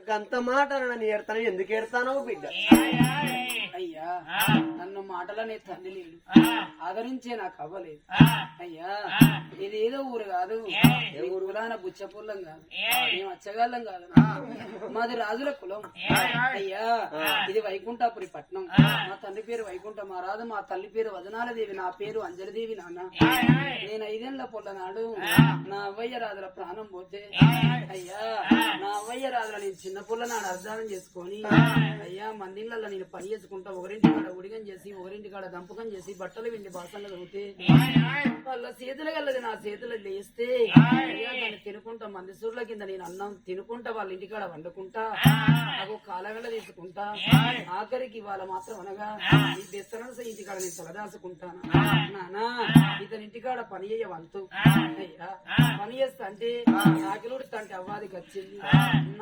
గంత మాట నన్ను ఏడతాను ఎందుకు ఏడతానో బిడ్డ అయ్యా నన్ను మాటలనే తల్లి లేడు ఆదరించే నాకు అవ్వలేదు అయ్యా ఇది ఏదో ఊరు కాదు ఊరులాన బుచ్చపుల్లం కాదు మేము అచ్చగాళ్ళం కాదు మాది రాజుల కులం అయ్యా ఇది వైకుంఠాపురి పట్నం మా తండ్రి పేరు వైకుంఠ మహారాజు మా తల్లి పేరు వదనాలదేవి నా పేరు అంజలిదేవి నాన్న నేను 5 ఏళ్ల పొల్లనాడు నా అవ్వయ్య రాజుల ప్రాణం పోతే అయ్యా నా అవ్వయ్య రాజుల నేను చిన్న పుల్ల నాడు అర్ధానం చేసుకొని అయ్యా మందిళ్ళల్లో నేను పని చేసుకుంటా ఒకరింటి కాడ ఉడిగం చేసి ఒకరింటి కాడ దంపకం చేసి బట్టలు విండి బాసనలు తగ్గితే వాళ్ళ చేతులు కలది నా చేతులు లేస్తే అయ్యా దాన్ని తినుకుంటా మంది సూర్ల కింద నేను అన్నం తినుకుంటా వాళ్ళ ఇంటికాడ వండుకుంటా నాకు కాలగల తీసుకుంటా ఆఖరికి వాళ్ళ మాత్రం అనగా ఈ బెస్తరస ఇంటికాడ నేను తలదాసుకుంటాను నానా ఇతని ఇంటికాడ పని చేయ వంతు అయ్యా పని చేస్తా అంటే ఆకిలుడుతా అంటే అవ్వాదికి వచ్చింది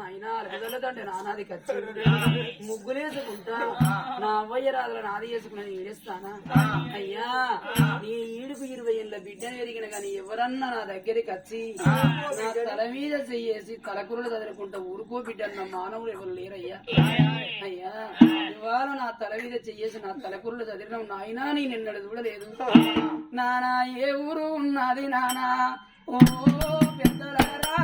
అయినా అలగదల్లదంటే నానాదికి వచ్చింది ముగ్గులేసుకుంటా నా అవ్వయ్య రాదుల నాది చేసుకుని ఈడేస్తానా అయ్యా నీ ఈడుకు 20 ఏళ్ళ బిడ్డను ఎరిగిన గాని ఎవరన్నా నా దగ్గరికి వచ్చి నా తల మీద చెయ్యేసి తలకురులు చదువుకుంటా ఊరుకో బిడ్డన్న మానవులు ఎవరు లేరయ్యా అయ్యా ఇవాళ నా తల మీద చెయ్యేసి నా తలకురులు చదివిన నాయనా నేను ఎన్నడు చూడలేదు నానా ఏ ఊరు ఉన్నది నానా ఓ పెద్దలారా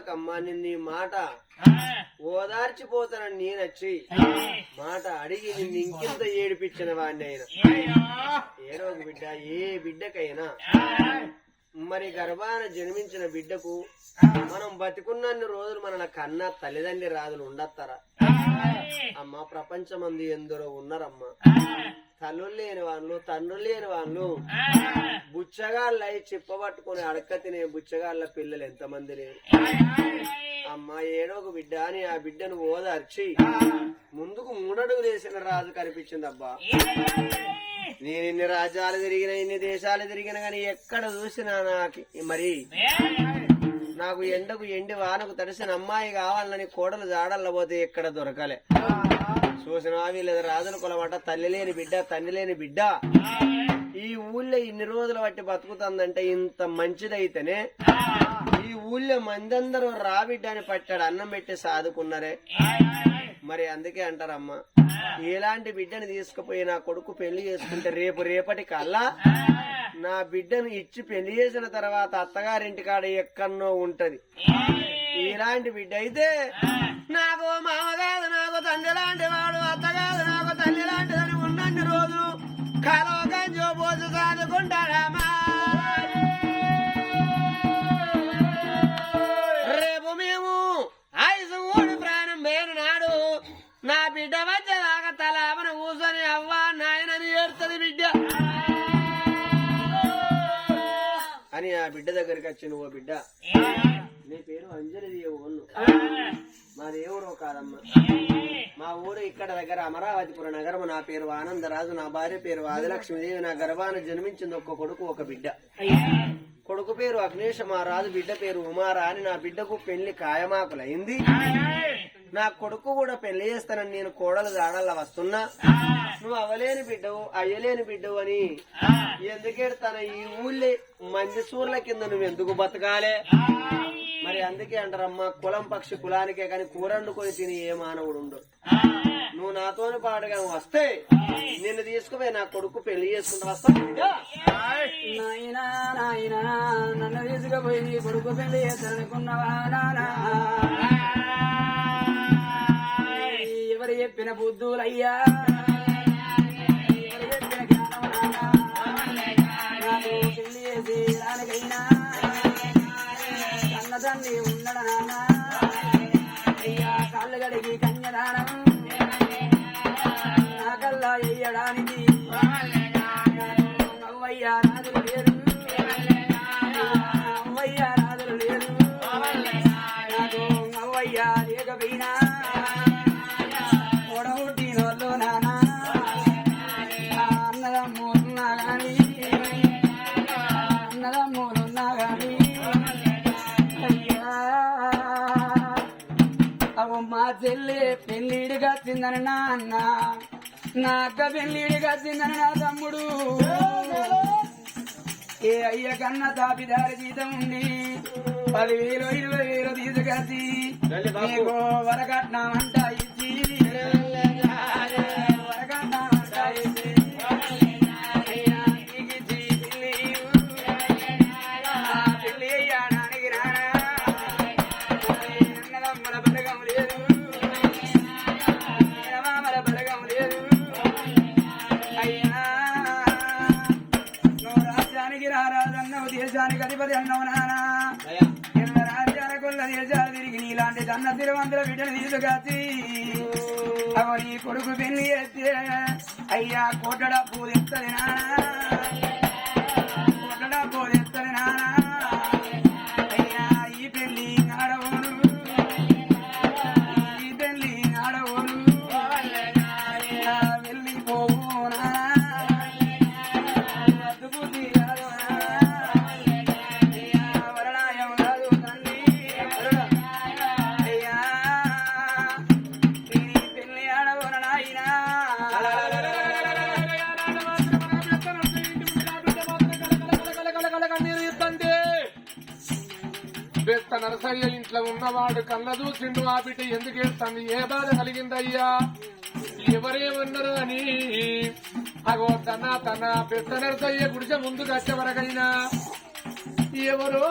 ఏడవకమ్మా నిన్ను ఈ మాట ఓదార్చిపోతానని నేనొచ్చి మాట అడిగి నిన్ను ఇంకింత ఏడిపించిన వాడిని అయినా ఏడవకు బిడ్డ, ఏ బిడ్డకైనా మరి గర్భాన జన్మించిన బిడ్డకు మనం బతికున్నన్ని రోజులు మన కన్న తల్లిదండ్రి రాజులు ఉండత్తారా? అమ్మ ప్రపంచమంది ఎందరో ఉన్నారమ్మా, తల్లులు లేని వాళ్ళు, తండ్రులు లేని వాళ్ళు, బుచ్చగాళ్ళై చిప్పబట్టుకుని అడక్క తినే బుచ్చగాళ్ళ పిల్లలు ఎంతమంది లేరు. అమ్మ ఏడోకు బిడ్డ అని ఆ బిడ్డను ఓదార్చి ముందుకు మూడడుగులు వేసిన రాజు కనిపించిందబ్బా. నేను ఇన్ని రాజ్యాలు తిరిగిన, ఇన్ని దేశాలు తిరిగిన గాని ఎక్కడ చూసినా నాకు ఎండకు ఎండి వానకు తడిసిన అమ్మాయి కావాలని కోడలు జాడల్ల పోతే ఎక్కడ దొరకలే. చూసినా వీళ్ళ రాజుల కులమాట తల్లి లేని బిడ్డ, తండ్రి లేని బిడ్డ ఈ ఊళ్ళో ఇన్ని రోజులు బట్టి బతుకుతుందంటే ఇంత మంచిదైతేనే ఈ ఊళ్ళో మందందరూ రాబిడ్డ అని పట్టాడు అన్నం పెట్టి సాదుకున్నారే. మరి అందుకే అంటారమ్మా, ఎలాంటి బిడ్డని తీసుకుపోయి నా కొడుకు పెళ్లి చేసుకుంటే రేపటి కల్లా నా బిడ్డను ఇచ్చి పెళ్లి చేసిన తర్వాత అత్తగారింటి కాడ ఎక్కడనో ఉంటది. ఇలాంటి బిడ్డ అయితే నాకు మామ కాదు, నాకు తండ్రి లాంటి వాడు, అత్త కాదు నాకు తల్లి లాంటిదని ఉన్నన్ని రోజులు కలో గంజో పోసి సాదుకుంటాడమ్మా. రేపు మేము ఆయుసు ఊడి ప్రాణం పేరు నాడు నా బిడ్డ వచ్చేదాకా తలాపన కూర్చొని అవ్వా నాయనని ఏడుతుంది బిడ్డ అని ఆ బిడ్డ దగ్గరికి వచ్చి, నువ్వు బిడ్డ నీ పేరు అంజలి దేవుడు, మా దేవుడు కాదమ్మా, మా ఊరు ఇక్కడ దగ్గర అమరావతిపుర నగరం, నా పేరు ఆనందరాజు, నా భార్య పేరు ఆదిలక్ష్మీదేవి, నా గర్భాన జన్మించింది ఒక్క కొడుకు ఒక బిడ్డ. కొడుకు పేరు అగ్నేష్ మహారాజు, బిడ్డ పేరు ఉమారా అని నా బిడ్డకు పెళ్లి ఖాయమాకులైంది. నా కొడుకు కూడా పెళ్లి చేస్తానని నేను కోడలు జాడల్లా వస్తున్నా, నువ్వు అవలేని బిడ్డవు అయ్యలేని బిడ్డవు అని ఎందుకెడతాను? ఈ ఊళ్ళే మంది సూర్ల కింద నువ్వు ఎందుకు బతకాలే? మరి అందుకే అంటారమ్మా, కులం పక్షి కులానికే కానీ కూరండుకొని తిని ఏ మానవుడు ఉండడు. నువ్వు నాతోని పాటుగా వస్తే నిన్ను తీసుకుపోయి నా కొడుకు పెళ్లి చేసుకుంటా వస్తా. నాయనా నాయనా నన్ను తీసుకుపోయి నీ కొడుకు పెళ్లి చేస్తాననుకున్నావా నానా? ఎవరు చెప్పిన బుద్ధులయ్యా, ఎవరు చెప్పిన జ్ఞానం నానా? నాకు పెళ్లి చేసి దానికైనా కన్న తండ్రి ఉండడు నానా. అయ్యా కాళ్ళు గడికి కన్యదానం నా కల్లా వేయడానికి అవ్వయ్యా రాజులు లేరు, అవ్వయ్యా రాజులు లేరు, నాకు అవ్వయ్యా లేకపోయినా పొడవుట్టినోళ్ళు నానా అన్నదమ్ములున్నా గాని, అన్నదమ్ములున్నా గాని అయ్యా అవు మా చెల్లి పెళ్లిడిగా తిందని నాన్న, నా అక్క పెళ్లిడిగా తిందని నా తమ్ముడు. ఏ అయ్య కన్నా తాపిదారి జీతం ఉండి 10,000 20,000 తీసుకొచ్చి నీకు వరకట్నమంట ఇచ్చి, వరకట్నమంట ఇచ్చి అయ్యా నీకిచ్చి పెళ్లి అయ్యాడానికి రానా? అన్నదమ్ముల బలగం లేదు, మామల బలగం లేదు. అయ్యా నువ్వు రాజ్యానికి రారాదన్నావు, దేశానికి అధిపతి అన్నావు నానా. ఎల్ల రాజ్యాల కొల్ల దేశాలు తిరిగి నీలాంటి దన్న తిరువంతుల బిడ్డను తీసుకొచ్చి అవ నీ కొడుకు పెళ్లి చేస్తే అయ్యా కోటడా పూదెత్తది నానా, కోటడా పూదెత్తది నానా. అయ్యా ఈ పెళ్లి ఆడవోను, ఈ పెళ్లి ఆడవోను వెళ్ళిపోవు నానా. బుద్ధి కాదు అయ్యా వరణాయం కాదు తండ్రి. అయ్యా నీ పెళ్లి ఆడవోను నాయనా. బెత్త నరసయ్య ఇంట్లో ఉన్నవాడు కళ్ళ చూసిండు, ఆ బిడ్డ ఎందుకు ఏడుతుంది, ఏ బాధ కలిగిందయ్యా, ఎవరేమన్నారు అని అగో తన బెత్త నరసయ్య గుడిసె ముందుకు వచ్చే వరకైనా ఎవరో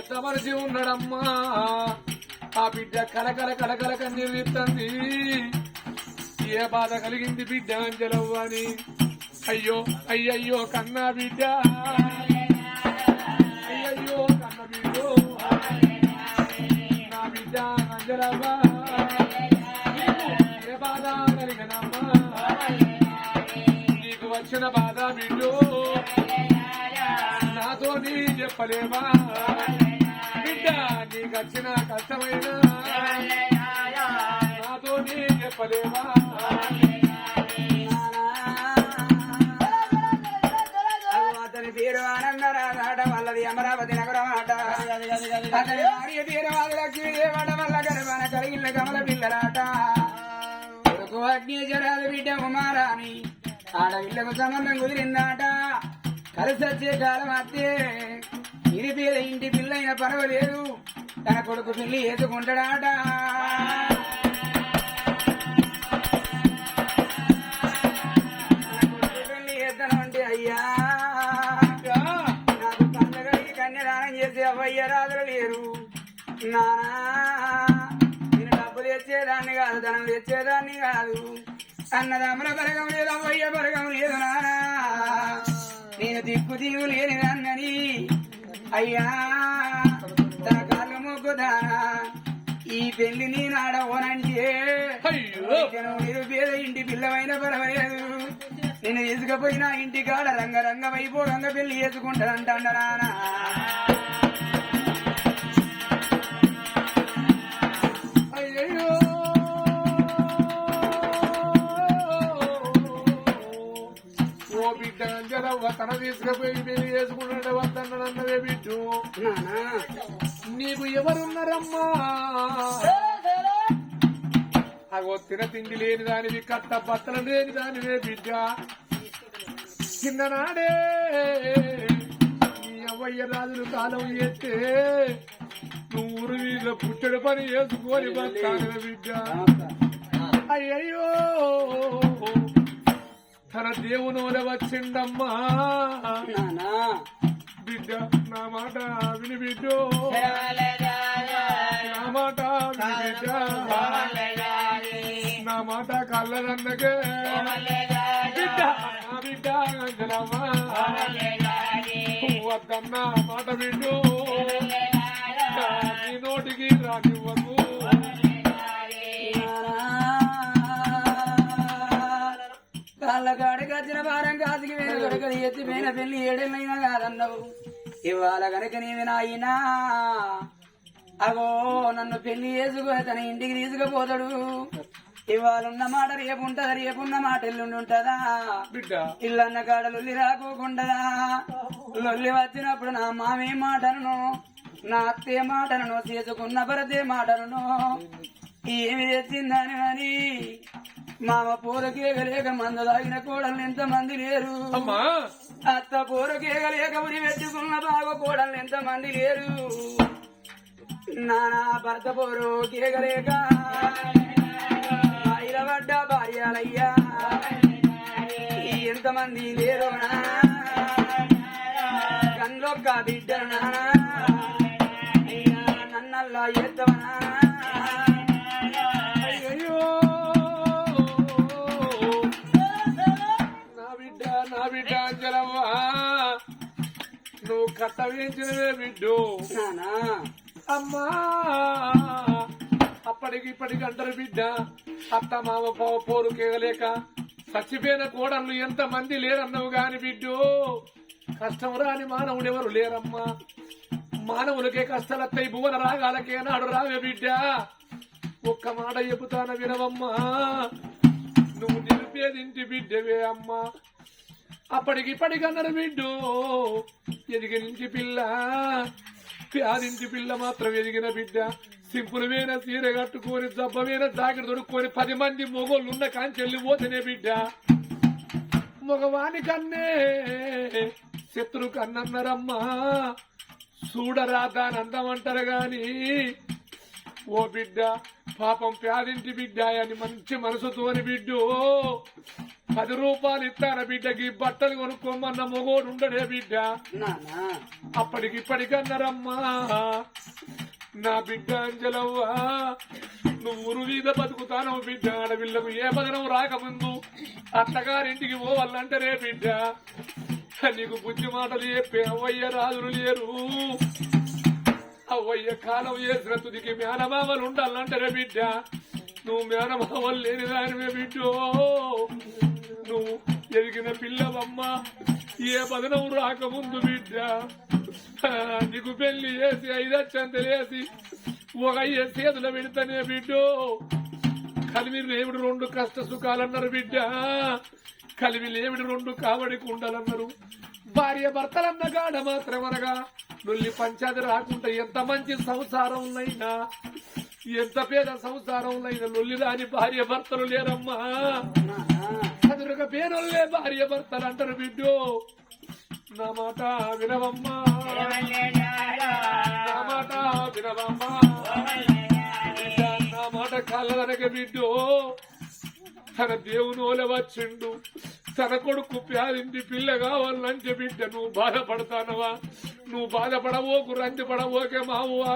పెద్ద మనిషి ఉన్నాడమ్మా ఆ బిడ్డ కలకల కలకల కన్నీరుతుంది ఏ బాధ కలిగింది బిడ్డ అంజలవ్వ అని అయ్యో అయ్యయ్యో కన్నా బిడ్డ అయ్యయ్యో కన్న బిడ్డ నా బిడ్డ అంజలవ్వ ఏ బాధ కలిగినమ్మా నీకు వచ్చిన బాధ బిడ్డో నాతో నీ చెప్పలేవా బిడ్డ నీకు వచ్చిన కష్టమైన నాతో నీ చెప్పలేవా అతని పేరు ఆనందరాట వల్లది అమరావతి నగరం ఆట అతని భార్య పేరు ఆదిలక్ష్మీదేవట వల్ల గర్భన కలిగిన కమల పిల్లరాట కొడుకు అగ్నిజరాలు బిడ్డ కుమారాని ఆడవిళ్లకు సంబంధం కుదిరిందాట కలిసి వచ్చే కాలం అత్తే ఇది పేద ఇంటి పిల్లైన పర్వాలేదు తన కొడుకు పెళ్లి వేసుకుంటాడాట పెళ్లి వేస్తానంటే అయ్యా నాకు పండగలికి కన్యాదానం చేసి అవ్వయ్య రాదులు లేరు నానా నేను డబ్బు తెచ్చేదాన్ని కాదు ధనం తెచ్చేదాన్ని కాదు అన్నదమ్ముల బరగం లేదు అవ్వయ్య బరగం లేదు నానా నేను దిక్కు దిగు లేని దాన్నని అయ్యా తన కాళ్ళు మొక్కుదానా ఈ పెళ్లిని నాడవనంటే నిరుపేద ఇంటి పిల్లమైన పర్వాలేదు నేను తీసుకుపోయినా ఇంటి కాడ రంగరంగ వైభోగంగా పెళ్లి చేసుకుంటానంట నానా అయ్యయ్యో ఓ బిడ్డ అంజలవ్వ తన తీసుకుపోయి పెళ్లి చేసుకుంటే వద్దన్నదే బిడ్డు నీకు ఎవరున్నారమ్మా అగో తిన తిండి లేని దానివి కట్ట బట్టలు లేని దానివే బిడ్డ చిన్ననాడే నీ అవ్వయ్య రాజులు కాలం చేస్తే నువ్వు ఊరు మీద పుట్టడు పని చేసుకొని బతాను బిడ్డ అయ్యయ్యో తన దేవుని వచ్చిండమ్మా బిడ్డ నా మాట విని బిడ్డో నా మాట విని బిడ్డ నా మాట కళ్ళదన్నకే బిడ్డ నా బిడ్డ అంజలమ్మా వద్దన్న మాట బిడ్డు నీ నోటికి రానివ్వకు కాళ్ళ కాడికి వచ్చిన భారం కాదికి వేరే దొరకది ఎత్తిపోయిన పెళ్లి ఏడేళ్ళైనా కాదన్నావు ఇవాళ కనుక నీవి నాయనా అగో నన్ను పెళ్లి చేసుకు తన ఇంటికి తీసుకుపోతాడు ఇవాళ ఉన్న మాట రేపు ఉంటదా రేపున్న మాట ఎల్లుండి ఉంటదా బిడ్డ ఇల్లన్న కాడ లొల్లి రాకోకుండదా లొల్లి వచ్చినప్పుడు నా మామే మాటను నా అత్తే మాటను చేసుకున్న భరతే మాటను ఏమి తెచ్చిందని అని మామ పూరకేగలేక మంద తాగిన కోడలు ఎంత మంది లేరు అమ్మా అత్త పూరకేగలేక ఉరి పెట్టుకున్న బావ కోడలు ఎంత మంది లేరు నానా భర్త పూరకేగలేక ఇలవడ్డ భార్యాలయ్యా ఎంతమంది లేరు కన్లొక్క బిడ్డలు నానా నన్నల్లా ఎత్తవనా అయ్యో నా బిడ్డ అంజలవ్వ నువ్వు కట్ట వేయించినవే బిడ్డు నానా అమ్మా అప్పటికి ఇప్పటికి అంటారు బిడ్డ అత్త మామ పోరు కేగలేక చచ్చిపోయిన కోడళ్ళు ఎంత మంది లేరన్నావు గాని బిడ్డు కష్టం రాని మానవుడు ఎవరు లేరమ్మా మానవులకే కష్టాలత్తాయి భువన రాగాలకే నాడు రావే బిడ్డ ఒక్క మాట చెబుతాన వినవమ్మా నువ్వు నిలిపేదింటి బిడ్డవే అమ్మా అప్పటికి ఇప్పటికి అన్నారు బిడ్డు ఎదిగినింటి పిల్ల ప్యాదింటి పిల్ల మాత్రం ఎదిగిన బిడ్డ సింపుల్ మీద చీర కట్టుకొని జబ్బ మీద జాకెట్ దొరుకుని 10 మంది మొగోళ్ళు ఉన్న కాంచెల్లి పోతేనే బిడ్డ మగవాని కన్నే శత్రు కన్నన్నారమ్మా చూడరా దాని అందమంటారు గాని ఓ బిడ్డ పాపం పేదింటి బిడ్డ అని మంచి మనసుతోని బిడ్డు 10 రూపాయలు ఇస్తాన బిడ్డకి బట్టలు కొనుక్కోమన్న మొగోడు ఉండడే బిడ్డ. నానా అప్పటికిప్పటికన్నారమ్మా నా బిడ్డ అంజలవ్వా నువ్వు ఊరు మీద బతుకుతానవు బిడ్డ. ఆడపిల్లకు ఏ బదనం రాకముందు అత్తగారింటికి పోవాలంటారే బిడ్డ. నీకు బుద్ధి మాటలు చెప్పే అవ్వయ్య రాజులు లేరు. అవ్వయ్య కాలం చేసిన తుదికి మేనమామలు ఉండాలంటారే బిడ్డ. నువ్వు మేనమామలు లేని దానివే బిడ్డో. నువ్వు ఎదిగిన పిల్లవమ్మ ఏ బదనం రాకముందు బిడ్డ నీకు పెళ్లి చేసి 5 అచ్చంతలేసి ఒక అయ్యే చేతుల పెడతానే బిడ్డో. కలిమి లేవిడు 2 కష్ట సుఖాలన్నారు బిడ్డ. కలిమి లేవిడు 2 కావడికి ఉండాలన్నారు. భార్య భర్తలన్న గాడ మాత్రమనగా నుల్లి పంచాది రాకుండా ఎంత మంచి సంసారం అయినా ఎంత పేద సంసారం అయినా లొల్లి రాని భార్య భర్తలు లేరమ్మా. చదురుక పేరులే భార్య భర్తలు అంటారు బిడ్డో. నా మాట వినవమ్మా, నా మాట వినవమ్మా, నా మాట కళ్ళదనక బిడ్డో. తన దేవునోలే వచ్చిండు, తన కొడుకు ప్యాదింటి పిల్ల కావాలంటే బిడ్డ నువ్వు బాధపడతానవా? నువ్వు బాధపడవోకు, రంది పడవోకే మావువా.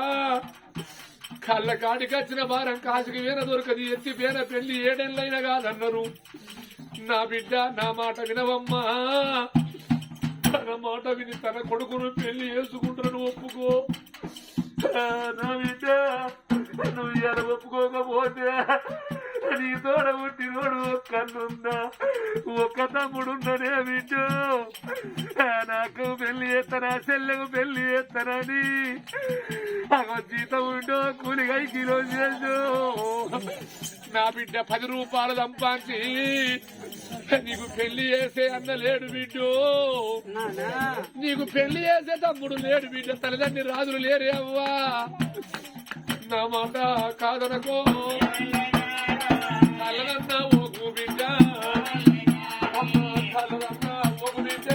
కళ్ళ కాడికి వచ్చిన భారం కాసుకి వీణ దొరకది, ఎత్తి పేన పెళ్లి 7 ఏళ్ళైనా కాదన్నారు. నా బిడ్డ నా మాట వినవమ్మా. తన మాట విని తన కొడుకును పెళ్లి చేసుకుంటాను ఒప్పుకో. నా బిడ్డ నువ్వు ఎలా ఒప్పుకోకపోతే నీ తోడ పుట్టినోడు ఒక్కనున్నా, ఒక్క తమ్ముడున్ననే బిడ్డ. నాకు పెళ్లి చేస్తానా, చెల్లెకు పెళ్లి చేస్తానని జీతం ఉండో కూలిగా కిలో చేసు. నా బిడ్డ 10 రూపాయలు సంపాదించి నీకు పెళ్లి చేసే అన్న లేడు బిడ్డు. నీకు పెళ్లి చేసే తమ్ముడు లేడు బిడ్డ. తల్లిదండ్రి రాజులు లేరే అవ్వా. నా మాట కాదనకో. కలదన్నా ఓకు బిడ్డ, కలదన్నా ఓకు బిడ్డ.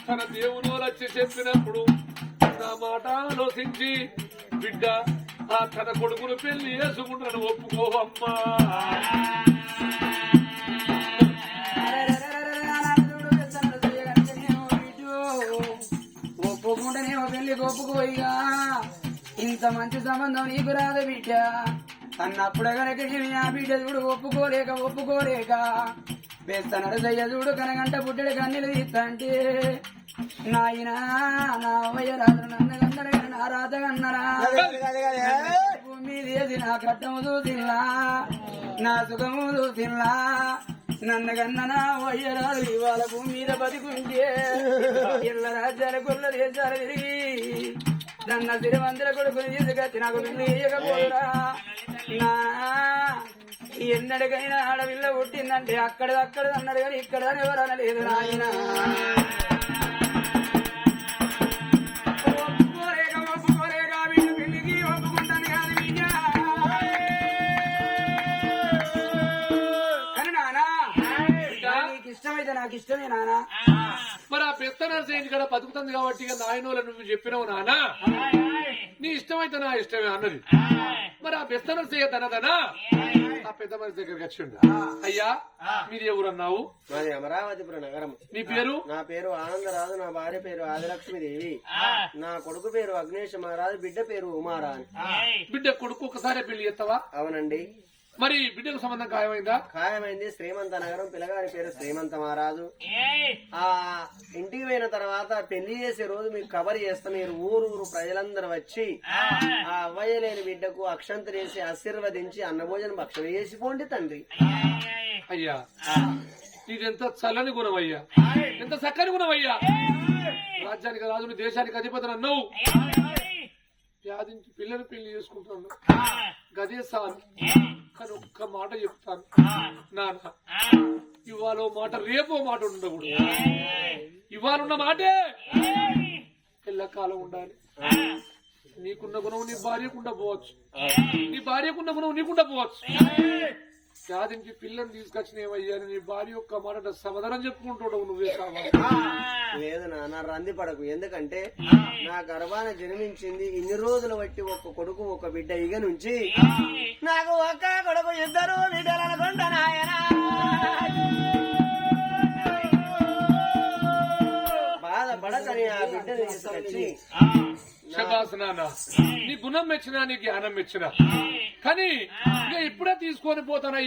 తన దేవుడు వచ్చి చెప్పినప్పుడు నా మాట ఆలోచించి బిడ్డ ఆ తన కొడుకును పెళ్లి చేసుకుంటాను ఒప్పుకోవమ్మా. ఒప్పుకుంటేనేమో పెళ్లి ఒప్పుకోయిగా. ఇంత మంచి సంబంధం నీకు రాదు బిడ్డ అన్నప్పుడు కనుక ఆ బిడ్డ చూడు ఒప్పుకోలేక వేస్తానడు దయ్య చూడు కనగంట పుట్టడి కన్నీళ్ళు తీస్తంటే నాయన నా అవ్వయ్య రాజు నన్ను కన్నడ నా రాత కన్నరా భూమి చేసి నా కట్టము చూసిల్లా, నా సుఖము చూసిల్లా. నన్ను కన్న నా అవ్వయ్య రాజు ఇవాళ భూమి మీద బతికుంటే ఇళ్ళ రాజ్యాల కొల్ల దేశాలు తిరిగి నన్న తిరువంతుల కొడుకుని తీసుకొచ్చి నాకు పెళ్లి చేయకపోదురా. నా ఎన్నడికైనా ఆడపిల్ల పుట్టిందంటే అక్కడ అన్నాడు కానీ ఇక్కడ ఎవరు అనలేదు నాయన. ఒప్పుకోలేక వీళ్ళు పెళ్లికి ఒప్పుకుంటాను కాదు బిడ్డ. కానీ నానా నీకు ఇష్టమైతే నాకు ఇష్టమే నానా. మరి ఆ పెద్ద నర్సేంటి కూడా బతుకుతుంది కాబట్టి నాయనోళ్ళు నువ్వు చెప్పినావు నానా. నీ ఇష్టమైతే నా ఇష్టమే అన్నది. మరి ఆ పెద్ద నర్సయ్య తనదనా ఆ పెద్ద మనిషి దగ్గరికి వచ్చిండు. అయ్యా మీది ఎవరన్నావు? మాది అమరావతిపురం నగరం. మీ పేరు? నా పేరు ఆనందరాజు, నా భార్య పేరు ఆదిలక్ష్మీదేవి, నా కొడుకు పేరు అగ్నేష్ మహారాజు, బిడ్డ పేరు ఉమారాణి. బిడ్డ కొడుకు ఒకసారి పెళ్లి చేస్తావా? అవునండి. మరి బిడ్డకు సంబంధం ఖాయమైందా? ఖాయమైంది. శ్రీమంత నగరం, పిల్లగారి పేరు శ్రీమంత మహారాజు. ఆ ఇంటికి పోయిన తర్వాత పెళ్లి చేసే రోజు మీకు కబర్ చేస్తా. మీరు ఊరు ప్రజలందరూ వచ్చి ఆ అవ్వయ్య లేని బిడ్డకు అక్షంతరేసి ఆశీర్వదించి అన్నభోజనం భక్షణ చేసిపోండి తండ్రి. అయ్యా ఇదెంత చల్లని గుణం అయ్యా, ఎంత చక్కని గుణం అయ్యా. రాజ్యానికి రాజుని దేశానికి అధిపతి అన్నావు, వ్యాధించి పిల్లలు పెళ్లి చేసుకుంటున్నాను గదే సార్. కానీ ఒక్క మాట చెప్తాను నాన్న, ఇవాళ మాట రేపో మాట ఉండకూడదు. ఇవాళ ఉన్న మాటే ఎల్లకాలం ఉండాలి. నీకున్న గుణం నీ భార్యకుండా పోవచ్చు, నీ భార్యకున్న గుణం నీకుండా పోవచ్చు. యాదింటి పిల్లని తీసుకొచ్చినేవయ్యా నీ భార్య యొక్క మాట సమాధానం చెప్పుకుంటాడు నువ్వే కావాలి. లేదు నాన్న రంది పడకు, ఎందుకంటే నా గర్భాన జన్మించింది ఇన్ని రోజులు బట్టి ఒక కొడుకు ఒక బిడ్డ ఇక నుంచి నాకు ఒక్క కొడుకు ఇద్దరు బిడ్డలు అనుకుంటా నాయనా. బాధపడకని ఆ బిడ్డని తీసుకొచ్చి శబాస్ నాన్న, నీ గుణం మెచ్చినా నీ జ్ఞానం మెచ్చినా కానీ ఇక ఇప్పుడే తీసుకొని పోతానయ్యా.